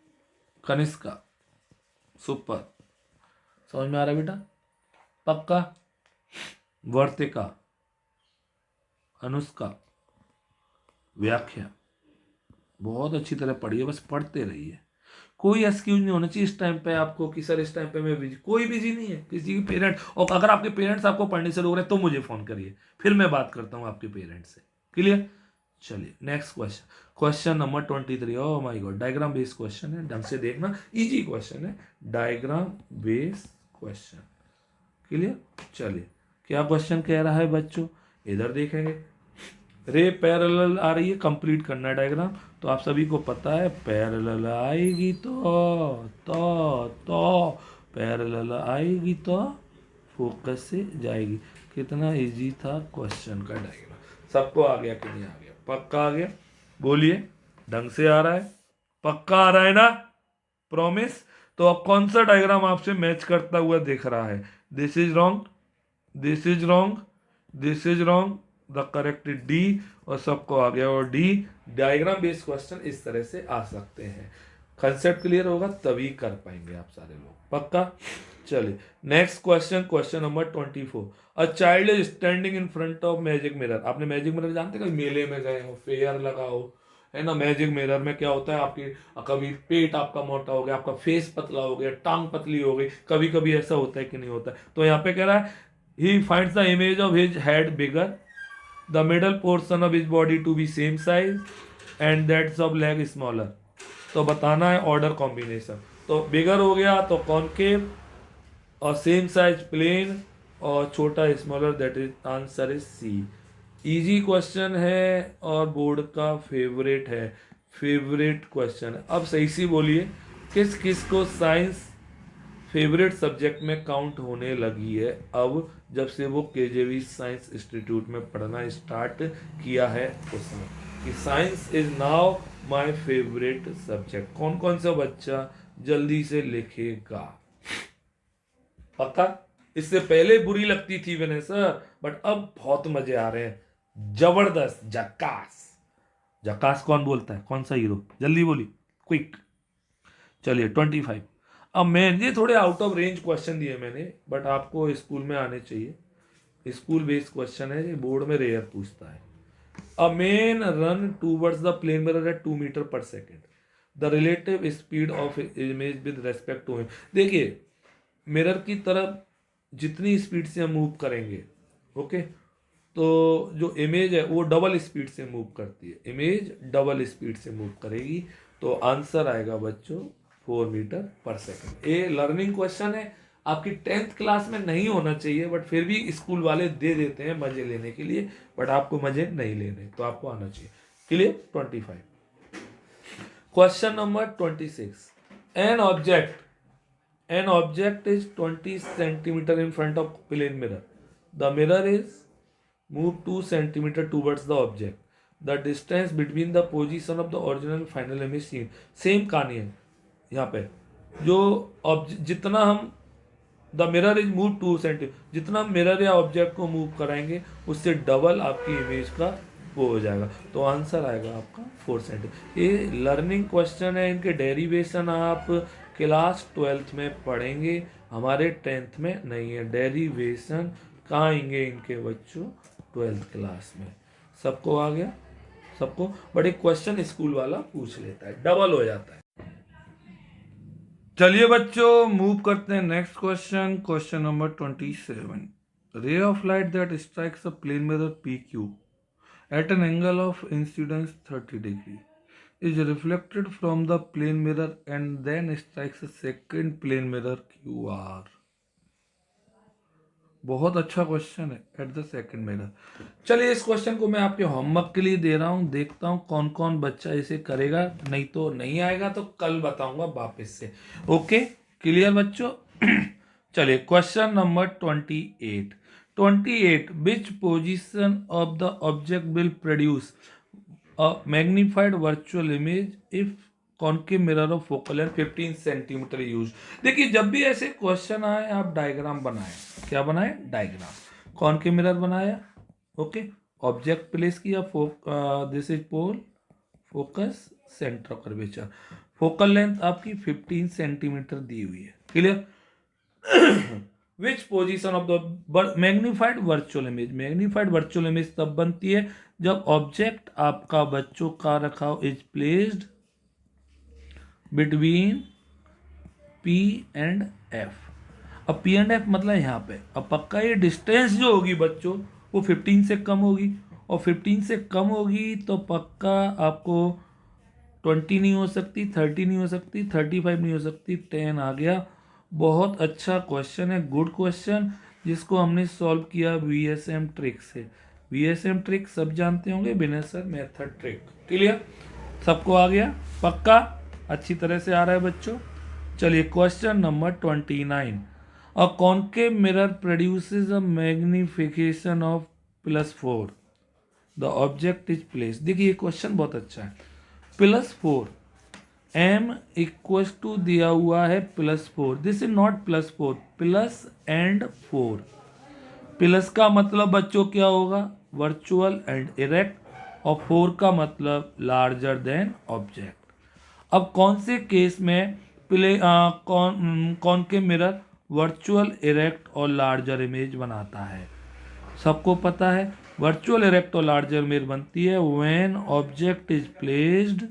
कनिष्का सुपर, समझ में आ रहा है बेटा? पक्का? वर्तिका, अनुष्का, व्याख्या बहुत अच्छी तरह पढ़िए, बस पढ़ते रहिए। कोई एक्सक्यूज नहीं होना चाहिए इस टाइम पे आपको कि सर इस टाइम पे मैं बिजी, कोई बिजी नहीं है किसी के पेरेंट। और अगर आपके पेरेंट्स आपको पढ़ने से रोक रहे हैं तो मुझे फोन करिए, फिर मैं बात करता हूँ आपके पेरेंट्स से। क्लियर? चलिए next question, question number 23। Oh my God, diagram based question है, ढंग से देखना, इजी क्वेश्चन है, डायग्राम बेस्ड क्वेश्चन। क्लियर? चलिए क्या क्वेश्चन कह रहा है बच्चों, इधर देखेंगे। रे पैरेलल आ रही है, कंप्लीट करना है डायग्राम। तो आप सभी को पता है पैरेलल आएगी तो पैरेलल आएगी तो फोकस से जाएगी। कितना इजी था क्वेश्चन का डायग्राम, सबको आ गया कि नहीं आ गया? पक्का आ गया? बोलिए, ढंग से आ रहा है? पक्का आ रहा है ना? प्रॉमिस? तो अब कौन सा डायग्राम आपसे मैच करता हुआ दिख रहा है? This is wrong, this is wrong, this is wrong, the correct D, और सबको आ गया। और डी, डायग्राम बेस्ड क्वेश्चन इस तरह से आ सकते हैं। कंसेप्ट क्लियर होगा तभी कर पाएंगे आप सारे लोग, पक्का? चलिए next question, question number 24। A child is standing in front of magic mirror. आपने मैजिक मिरर जानते हैं, कभी मेले में गए हो, फेयर लगा हो, है ना? मैजिक मिरर में क्या होता है, आपकी कभी पेट आपका मोटा हो गया, आपका फेस पतला हो गया, टांग पतली हो गई, कभी कभी ऐसा होता है कि नहीं होता है। तो यहाँ पे कह रहा है he finds the image of his head bigger, the middle portion of his body to be same size and that's of leg smaller। तो बताना है ऑर्डर कॉम्बिनेशन। तो बिगर हो गया तो कॉनकेव, और सेम साइज प्लेन, और छोटा smaller, that is answer is C. Easy question है और बोर्ड का फेवरेट है, फेवरेट क्वेश्चन है। अब सही से बोलिए, किस किस को साइंस फेवरेट सब्जेक्ट में काउंट होने लगी है अब, जब से वो केजेवी साइंस इंस्टीट्यूट में पढ़ना स्टार्ट किया है उसमें, कि science is now my favourite subject. कौन कौन सा बच्चा जल्दी से लिखेगा? पक्का? इससे पहले बुरी लगती थी विनय सर, बट अब बहुत मजे आ रहे हैं, जबरदस्त, झक्कास। झक्कास कौन बोलता है, कौन सा हीरो? जल्दी बोली, क्विक। चलिए 25। अब मैं ये थोड़े आउट ऑफ रेंज क्वेश्चन दिए मैंने, बट आपको स्कूल में आने चाहिए, स्कूल बेस्ड क्वेश्चन है, ये बोर्ड में रेयर पूछता है। A man run towards the plane mirror at 2 metre per second, the relative speed of image with respect to him. देखिए, मिरर की तरफ जितनी स्पीड से हम मूव करेंगे, ओके, तो जो इमेज है वो डबल स्पीड से मूव करती है, इमेज डबल स्पीड से मूव करेगी। तो आंसर आएगा बच्चों 4 मीटर पर सेकेंड। ये लर्निंग क्वेश्चन है, आपकी 10th क्लास में नहीं होना चाहिए, बट फिर भी स्कूल वाले दे देते हैं मजे लेने के लिए, बट आपको मजे नहीं लेने, तो आपको आना चाहिए। Clear? 25। Question number 26। An object is 20 centimeter in front of plane mirror. The mirror is moved 2 centimeter towards the object. The distance between the position of the original and final image seen. Same कहानी है यहाँ पे, जो जितना हम the mirror is move 2 centimetre, जितना mirror या object को मूव कराएंगे उससे डबल आपकी इमेज का वो हो जाएगा। तो आंसर आएगा आपका 4 सेंटीमीटर। ये लर्निंग क्वेश्चन है, इनके डेरिवेशन आप क्लास 12th में पढ़ेंगे, हमारे 10th में नहीं है। डेरिवेशन कहाँ आएंगे इनके बच्चों? 12th क्लास में। सबको आ गया? सबको? बट एक क्वेश्चन स्कूल वाला पूछ लेता है, डबल हो जाता है। चलिए बच्चों मूव करते हैं next question, question number 27। Ray of light that strikes a plane mirror P Q at an angle of incidence 30 degree is reflected from the plane mirror and then strikes a second plane mirror QR। बहुत अच्छा question है, at the second mirror. चलिए इस question को मैं आपके homework के लिए दे रहा हूं, देखता हूं कौन कौन बच्चा इसे करेगा, नहीं तो नहीं आएगा तो कल बताऊंगा वापस से। ओके, क्लियर बच्चों? चलिए question number 28। 28, which position of the object will produce a magnified virtual image if concave mirror of focal length 15 centimetre use. देखिए जब भी ऐसे क्वेश्चन आए आप डायग्राम बनाएं। क्या बनाए? डायग्राम। कॉनकेव मिरर बनाया, ओके, ऑब्जेक्ट प्लेस किया, this is pole, focus, centre of curvature, focal length आपकी 15 सेंटीमीटर दी हुई है। Clear? Which position of the magnified virtual image, magnified virtual image तब बनती है जब ऑब्जेक्ट आपका बच्चों का रखा हो is placed between P and F. अब पी एंड एफ मतलब यहाँ पे, अब पक्का ये डिस्टेंस जो होगी बच्चों वो 15 से कम होगी, और 15 से कम होगी तो पक्का आपको 20 नहीं हो सकती, 30 नहीं हो सकती, 35 नहीं हो सकती, 10 आ गया। बहुत अच्छा क्वेश्चन है, गुड क्वेश्चन, जिसको हमने सॉल्व किया वीएसएम ट्रिक से। वीएसएम ट्रिक सब जानते होंगे, विनेसर मेथड ट्रिक। क्लियर, सबको आ गया पक्का, अच्छी तरह से आ रहा है बच्चों। चलिए question number 29, a concave mirror produces a magnification of +4, the object is place. देखिए ये क्वेश्चन बहुत अच्छा है। +4 m इक्वल्स टू दिया हुआ है +4, this is not +4, plus and 4। Plus का मतलब बच्चों क्या होगा, वर्चुअल एंड इरेक्ट, और 4 का मतलब लार्जर देन ऑब्जेक्ट। अब कौन से केस में कौन के मिरर वर्चुअल इरेक्ट और लार्जर इमेज बनाता है? सबको पता है वर्चुअल इरेक्ट और लार्जर इमेज बनती है व्हेन ऑब्जेक्ट इज प्लेस्ड,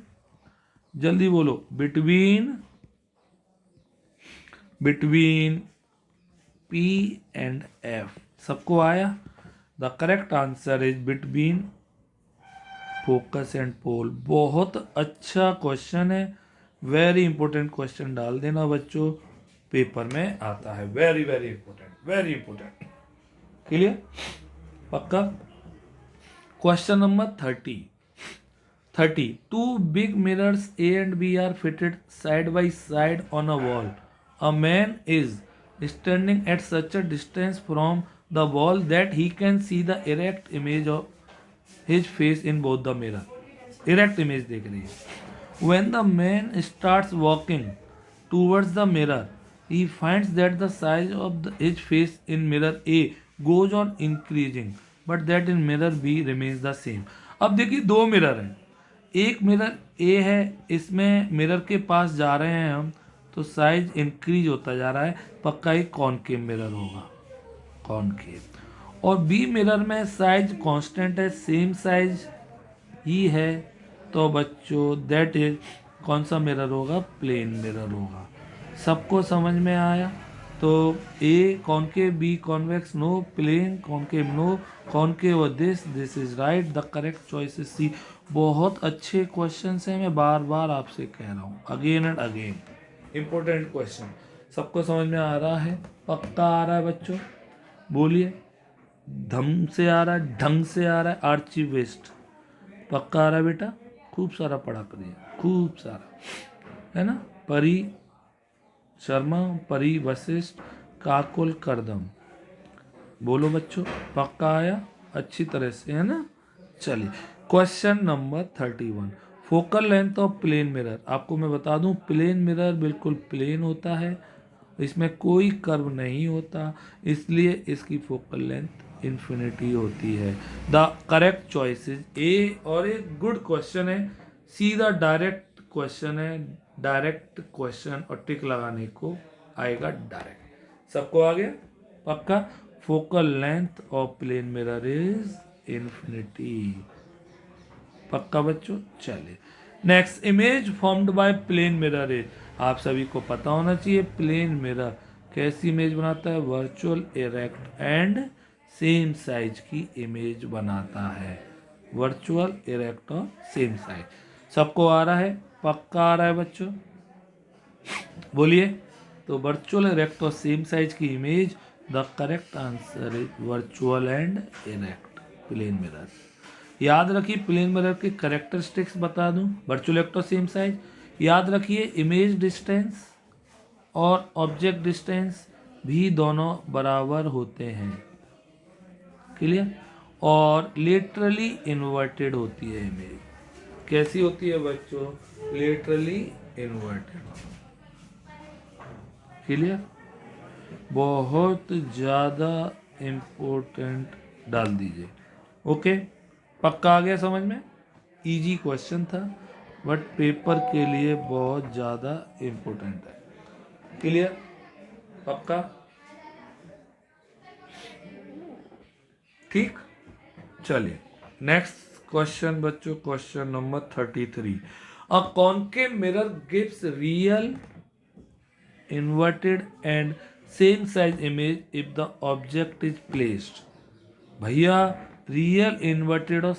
जल्दी बोलो, बिटवीन पी एंड एफ। सबको आया? The correct answer is between focus and pole. बहुत अच्छा क्वेश्चन है, वेरी इंपॉर्टेंट क्वेश्चन, डाल देना बच्चों, पेपर में आता है, very very important, very important. Clear, पक्का। Question number 30, two big mirrors A and B are fitted side by side on a wall. A man is standing at such a distance from the wall that he can see the erect image of his face in both the mirror. Erect image देख रही है। When the man starts walking towards the mirror, he finds that the size of his face in mirror A goes on increasing, but that in mirror B remains the same. अब देखिए दो mirror हैं, एक mirror ए है, इसमें mirror के पास जा रहे हैं हम तो साइज इंक्रीज होता जा रहा है, पक्का ही कॉनकेव मिरर होगा, कॉनकेव। और बी मिरर में साइज कांस्टेंट है, सेम साइज ही है, तो बच्चों दैट इज कौन सा मिरर होगा, प्लेन मिरर होगा। सबको समझ में आया? तो A concave, B convex, no, plane concave, no, concave, this is right, the correct choice is C. बहुत अच्छे क्वेश्चन हैं, मैं बार बार आपसे कह रहा हूँ, again and again, important question. सबको समझ में आ रहा है? पक्का आ रहा है बच्चों? बोलिए, धम से आ रहा है, ढंग से आ रहा है, आर्चिवेस्ट पक्का आ रहा है बेटा? खूब सारा पढ़ा करिए, खूब सारा, है ना। परी शर्मा, परी वशिष्ठ, काकुल करदम, बोलो बच्चों, पक्का आया अच्छी तरह से, है ना। चलिए question number 31, focal length of plane mirror. आपको मैं बता दूं, प्लेन मिरर बिल्कुल प्लेन होता है, इसमें कोई कर्व नहीं होता, इसलिए इसकी फोकल लेंथ इन्फिनिटी होती है। द करेक्ट चॉइस इज ए, और एक गुड क्वेश्चन है, सीधा डायरेक्ट क्वेश्चन है, डायरेक्ट क्वेश्चन, और टिक लगाने को आएगा डायरेक्ट। सबको आ गया पक्का? Focal length of plane mirror is infinity, पक्का बच्चों। चलिए next, image formed by plane mirror is, आप सभी को पता होना चाहिए प्लेन मिरर कैसी इमेज बनाता है, virtual erect and same size की इमेज बनाता है, वर्चुअल इरेक्ट और सेम साइज। सबको आ रहा है? पक्का आ रहा है बच्चों? बोलिए, तो वर्चुअल इरेक्ट और सेम साइज की image, the correct answer is virtual and erect plane mirror. याद रखिए प्लेन मिरर के करेक्टरिस्टिक्स बता दूं, वर्चुअल इरेक्ट और सेम साइज। याद रखिए इमेज डिस्टेंस और ऑब्जेक्ट डिस्टेंस भी दोनों बराबर होते हैं, क्लियर। और लेटरली इन्वर्टेड होती है इमेज, कैसी होती है बच्चों, लेटरली इन्वर्टेड, क्लियर। बहुत ज़्यादा इम्पोर्टेंट डाल दीजिए, ओके। पक्का आ गया समझ में? इजी क्वेश्चन था बट पेपर के लिए बहुत ज़्यादा इम्पोर्टेंट है, क्लियर, पक्का। ठीक, चलिए नेक्स्ट क्वेश्चन बच्चों, question number 33। A concave mirror gives real inverted and same size image if the object is placed। भैया रियल इन्वर्टेड और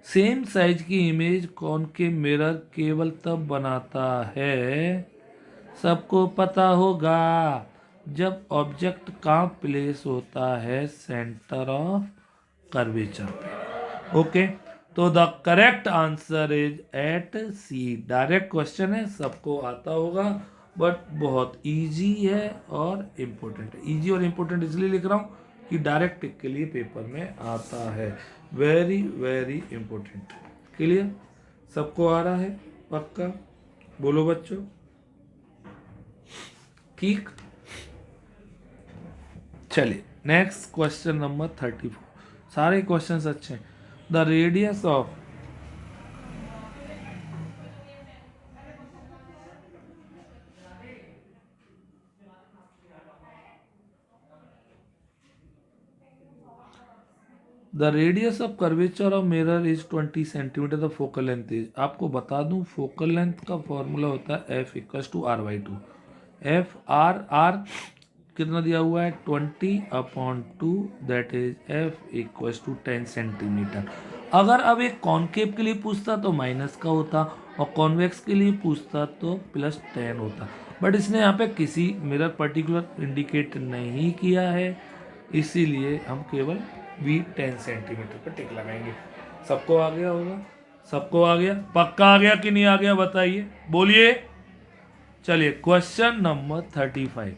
सेम साइज की इमेज कॉनकेव मिरर केवल तब बनाता है, सबको पता होगा, जब ऑब्जेक्ट कहाँ प्लेस होता है, सेंटर ऑफ कर्वेचर पे। ओके, तो the correct answer is at C. Direct question है, सबको आता होगा, बट बहुत इजी है और इम्पोर्टेंट है। इजी और इम्पोर्टेंट इसलिए लिख रहा हूँ कि डायरेक्ट टिक के लिए पेपर में आता है। Very very important. क्लियर, सबको आ रहा है पक्का? बोलो बच्चों, ठीक। चलिए नेक्स्ट क्वेश्चन नंबर 34। सारे क्वेश्चंस अच्छे हैं। The radius of the radius of curvature of mirror is 20 centimetre. The focal length is, आपको बता दूं फोकल लेंथ का फॉर्मूला होता है F equals to R by two. F R कितना दिया हुआ है 20/2, that is F equals to 10 centimetre. अगर अब एक कॉनकेव के लिए पूछता तो माइनस का होता, और कॉन्वेक्स के लिए पूछता तो +10 होता, बट इसने यहाँ पे किसी मिरर पर्टिकुलर इंडिकेट नहीं किया है, इसीलिए हम केवल भी 10 सेंटीमीटर पर टिक लगाएंगे। सबको आ गया होगा? सबको आ गया? पक्का आ गया कि नहीं आ गया बताइए, बोलिए। चलिए question number 35।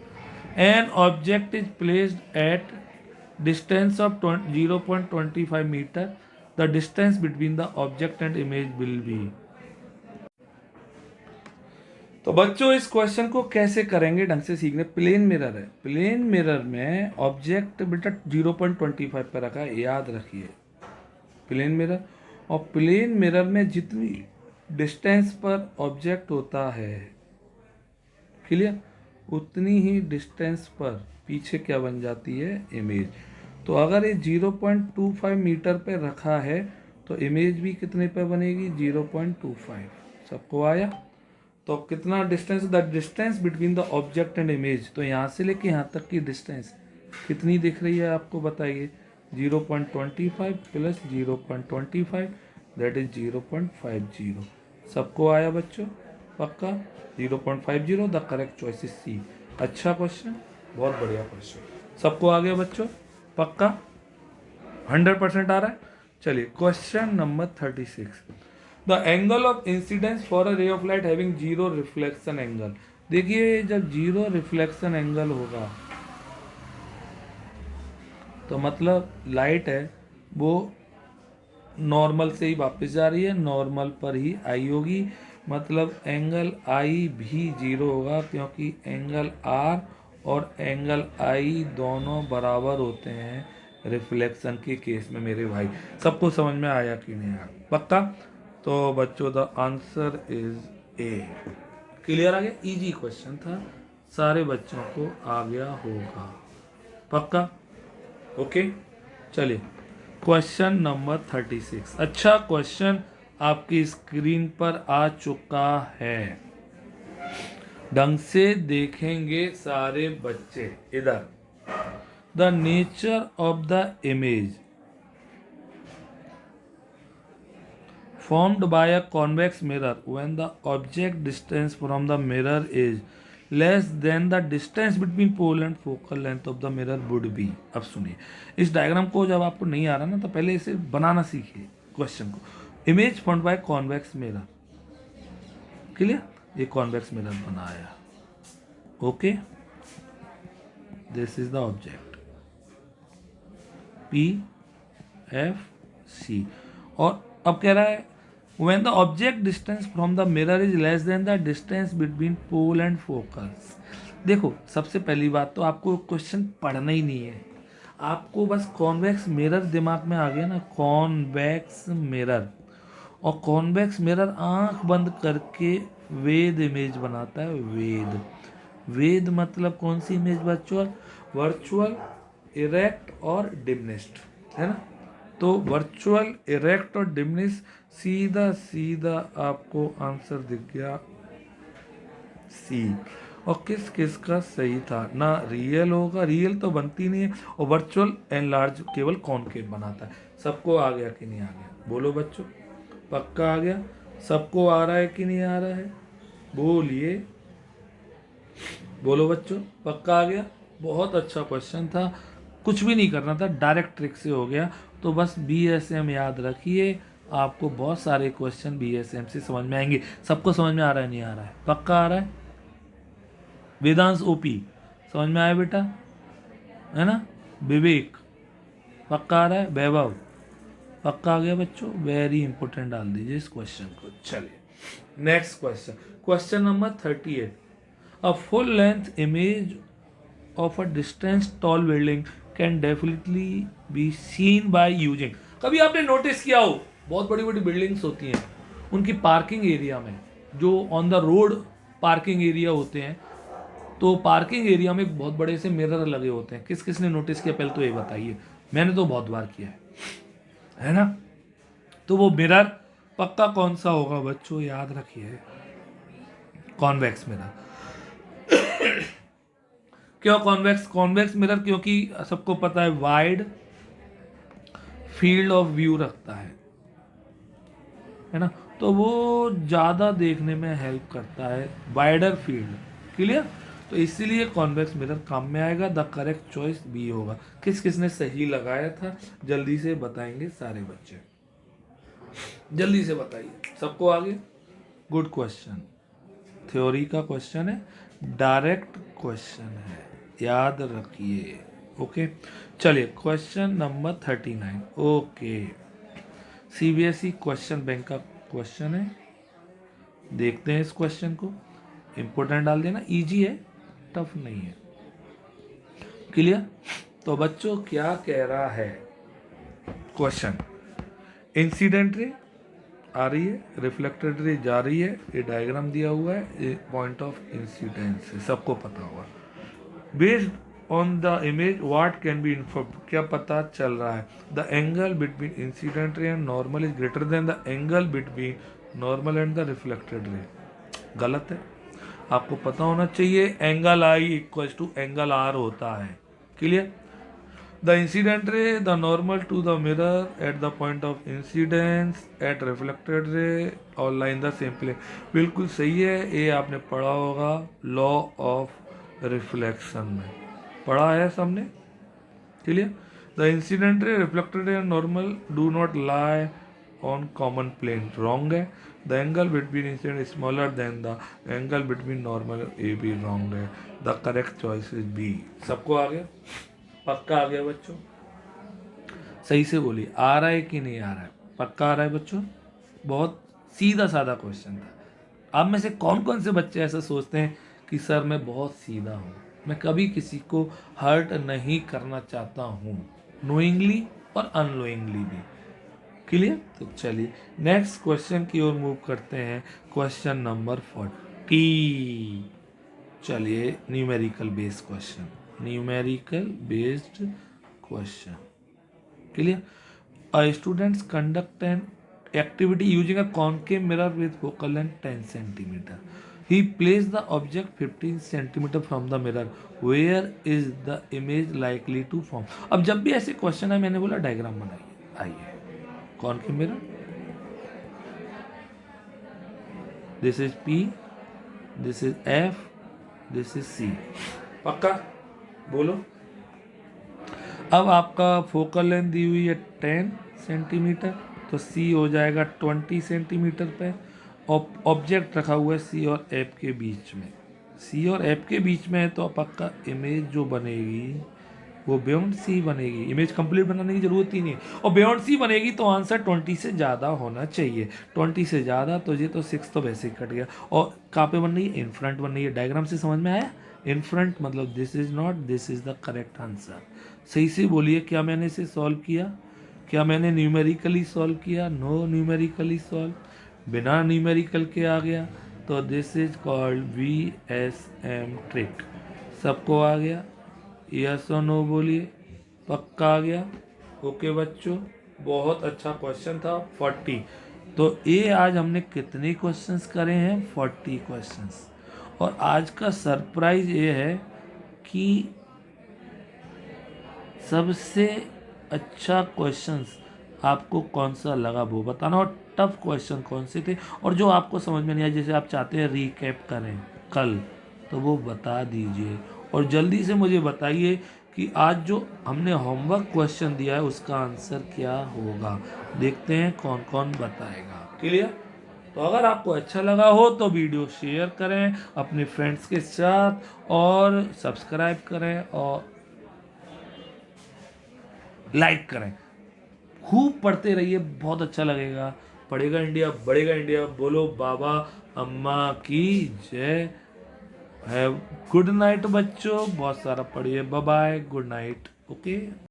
An object is placed at distance of 0.25 metre. The distance between the object and image will be. तो बच्चों इस क्वेश्चन को कैसे करेंगे ढंग से सीखने। प्लेन मिरर है, प्लेन मिरर में ऑब्जेक्ट बेटा 0.25 पर रखा है, याद रखिए प्लेन मिरर। और प्लेन मिरर में जितनी डिस्टेंस पर ऑब्जेक्ट होता है, क्लियर, उतनी ही डिस्टेंस पर पीछे क्या बन जाती है, इमेज। तो अगर ये 0.25 मीटर पे रखा है तो इमेज भी कितने पे बनेगी, 0.25। सबको आया? तो कितना distance, the distance between the object and image, तो यहाँ से लेके यहाँ तक की डिस्टेंस कितनी दिख रही है आपको बताइए, 0.25 प्लस 0.25 दैट इज 0.50। सबको आया बच्चों पक्का? 0.50, the correct choice is C. अच्छा क्वेश्चन, बहुत बढ़िया क्वेश्चन। सबको आ गया बच्चों पक्का? 100% आ रहा है। चलिए question number 36। The angle of incidence for a रे of light having zero reflection angle. देखिए जब जीरो रिफ्लेक्शन एंगल होगा तो मतलब लाइट है वो नॉर्मल से ही वापस जा रही है, नॉर्मल पर ही आई होगी, मतलब एंगल आई भी जीरो होगा, क्योंकि एंगल आर और एंगल आई दोनों बराबर होते हैं रिफ्लेक्शन के केस में मेरे भाई। सबको समझ में आया कि नहीं आया पक्का? तो बच्चों the answer is A. Clear आ गया? इजी क्वेश्चन था, सारे बच्चों को आ गया होगा पक्का? ओके चलिए क्वेश्चन नंबर 36। अच्छा क्वेश्चन आपकी स्क्रीन पर आ चुका है, ढंग से देखेंगे सारे बच्चे इधर। The nature of the image formed by a convex mirror when the object distance from the mirror is less than the distance between pole and focal length of the mirror would be। अब सुनिए इस diagram को, जब आपको नहीं आ रहा ना तो पहले इसे बनाना सीखिए क्वेश्चन को। Image formed by convex mirror, clear, ये कॉन्वेक्स मिरर बनाया, okay, this is the object P F C. और अब कह रहा है when the object distance from the mirror is less than the distance between pole and focus। देखो सबसे पहली बात तो आपको क्वेश्चन पढ़ना ही नहीं है, आपको बस कॉन्वेक्स मिरर दिमाग में आ गया ना, कॉन्वेक्स मिरर। और कॉन्वेक्स मिरर आंख बंद करके वेद इमेज बनाता है, वेद। वेद मतलब कौन सी इमेज बच्चों, वर्चुअल इरेक्ट और डिमिनिश्ड, है ना। तो वर्चुअल, इरेक्ट और डिमिनिश, सीधा सीधा आपको आंसर दिख गया सी। और किस किस का सही था ना, रियल होगा, रियल तो बनती नहीं है, और वर्चुअल एनलार्ज केवल कॉनकेव बनाता है। सबको आ गया कि नहीं आ गया, बोलो बच्चों, पक्का आ गया? सबको आ रहा है कि नहीं आ रहा है, बोलिए, बोलो बच्चों, पक्का आ गया? बहुत अच्छा क्वेश्चन था, कुछ भी नहीं करना था, डायरेक्ट ट्रिक से हो गया। तो बस BSM याद रखिए, आपको बहुत सारे क्वेश्चन BSM से समझ में आएंगे। सबको समझ में आ रहा है, नहीं आ रहा है, पक्का आ रहा है? वेदांश OP समझ में आया बेटा, है ना? विवेक पक्का आ रहा है? वैभव पक्का आ गया बच्चों? वेरी इंपॉर्टेंट डाल दीजिए इस क्वेश्चन को। चलिए next question, question number 38। A full length image of a distance tall building can definitely be seen by using. कभी आपने नोटिस किया हो, बहुत बड़ी बड़ी बिल्डिंग्स होती हैं, उनकी पार्किंग एरिया में, जो on the road parking area होते हैं, तो पार्किंग एरिया में बहुत बड़े से मिरर लगे होते हैं। किस किस ने नोटिस किया, पहले तो ये बताइए। मैंने तो बहुत बार किया है ना। तो वो मिरर पक्का कौन सा होगा बच्चों, याद रखिए, कॉन्वेक्स मिरर। क्यों कॉन्वेक्स? कॉन्वेक्स मिरर क्योंकि सबको पता है वाइड फील्ड ऑफ व्यू रखता है ना, तो वो ज़्यादा देखने में हेल्प करता है, वाइडर फील्ड, क्लियर। तो इसीलिए कॉन्वेक्स मिरर काम में आएगा। द करेक्ट चॉइस बी होगा। किस किस ने सही लगाया था, जल्दी से बताएंगे सारे बच्चे, जल्दी से बताइए, सबको आगे। गुड क्वेश्चन, थ्योरी का क्वेश्चन है, डायरेक्ट क्वेश्चन है, याद रखिए। ओके चलिए question number 39। Okay CBSE question bank का क्वेश्चन है, देखते हैं इस क्वेश्चन को, इंपोर्टेंट डाल देना, इजी है, टफ नहीं है, क्लियर। तो बच्चों क्या कह रहा है क्वेश्चन, इंसिडेंट रे आ रही है, रिफ्लेक्टेड रे जा रही है, ये डायग्राम दिया हुआ है, ये पॉइंट ऑफ इंसिडेंस है, सबको पता होगा। Based on the image what can be inform, क्या पता चल रहा है, the angle between incident ray and normal is greater than the angle between normal and the reflected ray. गलत है, आपको पता होना चाहिए angle I equal to angle R होता है, clear. The incident ray the normal to the mirror at the point of incidence at reflected ray और line the same plane, बिल्कुल सही है, ये आपने पढ़ा होगा लॉ ऑफ रिफ्लेक्शन में, पढ़ा है सबने, clear. The incident ray, reflected ray and normal do not lie on common plane, wrong है। The angle between incident smaller than the angle between normal a भी रॉन्ग है। The correct choice is B. सबको आ गया, पक्का आ गया बच्चों, सही से बोलिए, आ रहा है कि नहीं आ रहा है, पक्का आ रहा है बच्चों। बहुत सीधा साधा क्वेश्चन था। आप में से कौन कौन से बच्चे ऐसा सोचते हैं कि सर मैं बहुत सीधा हूँ, मैं कभी किसी को हर्ट नहीं करना चाहता हूँ, नोइंगली और अननोइंगली भी, क्लियर। तो चलिए नेक्स्ट क्वेश्चन की ओर मूव करते हैं, क्वेश्चन नंबर 40। चलिए numerical based question, numerical based question, clear. A students conduct an activity using a concave mirror with focal length 10 centimeter. He placed the object 15 centimeter from the mirror. Where is the image likely to form? अब जब भी ऐसे question है, मैंने बोला diagram बनाइए, आइए, concave mirror, this is P, this is F, this is C, पक्का बोलो। अब आपका फोकल लेंथ दी हुई है 10 सेंटीमीटर, तो C हो जाएगा 20 सेंटीमीटर पे, और ऑब्जेक्ट रखा हुआ है C और F के बीच में, C और F के बीच में है, तो पक्का इमेज जो बनेगी वो बियॉन्ड C बनेगी। इमेज कंप्लीट बनाने की जरूरत ही नहीं है, और बियॉन्ड C बनेगी तो आंसर 20 से ज़्यादा होना चाहिए, 20 से ज़्यादा, तो ये तो 6 तो वैसे ही कट गया। और कहाँ पे बन रही है, इन फ्रंट बन रही है, डायग्राम से समझ में आया, इन फ्रंट मतलब this is not, this is the correct answer. सही से बोलिए, क्या मैंने इसे सॉल्व किया, क्या मैंने न्यूमेरिकली सॉल्व किया, नो न्यूमेरिकली सॉल्व, बिना न्यूमेरिकल के आ गया, तो this is called VSM trick. सबको आ गया, यस और नो बोलिए, पक्का आ गया। ओके बच्चों, बहुत अच्छा क्वेश्चन था 40। तो ये आज हमने कितने क्वेश्चंस करे हैं? 40 क्वेश्चंस। और आज का सरप्राइज ये है कि सबसे अच्छा क्वेश्चंस आपको कौन सा लगा वो बताना, और टफ क्वेश्चन कौन से थे, और जो आपको समझ में नहीं आया, जैसे आप चाहते हैं रीकैप करें कल, तो वो बता दीजिए। और जल्दी से मुझे बताइए कि आज जो हमने होमवर्क क्वेश्चन दिया है उसका आंसर क्या होगा। देखते हैं कौन कौन बताएगा। क्लियर? तो अगर आपको अच्छा लगा हो तो वीडियो शेयर करें अपने फ्रेंड्स के साथ, और सब्सक्राइब करें और लाइक करें। खूब पढ़ते रहिए, बहुत अच्छा लगेगा। पढ़ेगा इंडिया बढ़ेगा इंडिया। बोलो बाबा अम्मा की जय। है गुड नाइट बच्चों, बहुत सारा पढ़िए। Bye bye, good night. Okay.